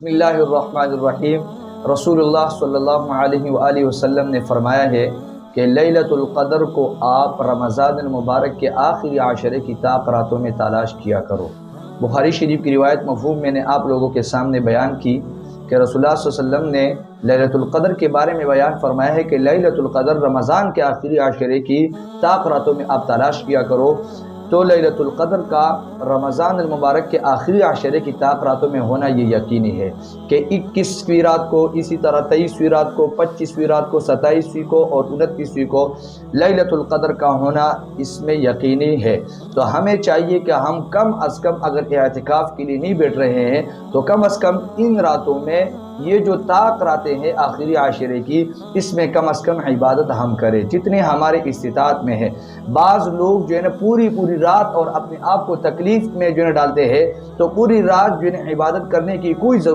بسم اللہ الرحمن الرحیم۔ رسول اللہ صلی اللہ علیہ وآلہ وسلم نے فرمایا ہے کہ لیلۃ القدر کو آپ رمضان المبارک کے آخری عشرے کی طاق راتوں میں تلاش کیا کرو۔ بخاری شریف کی روایت مفہوم میں نے آپ لوگوں کے سامنے بیان کی کہ رسول اللہ صلی اللہ علیہ وسلم نے لیلۃ القدر کے بارے میں بیان فرمایا ہے کہ لیلۃ القدر رمضان کے آخری عشرے کی طاق راتوں میں آپ تلاش کیا کرو۔ تو لیلۃ القدر کا رمضان المبارک کے آخری عشرے کی طاق راتوں میں ہونا یہ یقینی ہے کہ 21ویں رات کو، اسی طرح 23ویں رات کو، 25ویں رات کو، 27ویں کو اور 29ویں کو لیلۃ القدر کا ہونا اس میں یقینی ہے۔ تو ہمیں چاہیے کہ ہم کم از کم اگر اعتکاف کے لیے نہیں بیٹھ رہے ہیں تو کم از کم ان راتوں میں یہ جو طاق راتیں ہیں آخری عشرے کی، اس میں کم از کم عبادت ہم کریں جتنے ہمارے استطاعت میں ہے۔ بعض لوگ جو ہے نا پوری رات اور اپنے آپ کو تکلیف میں جو ہے ڈالتے ہیں، تو پوری رات جو ہے عبادت کرنے کی کوئی ضرورت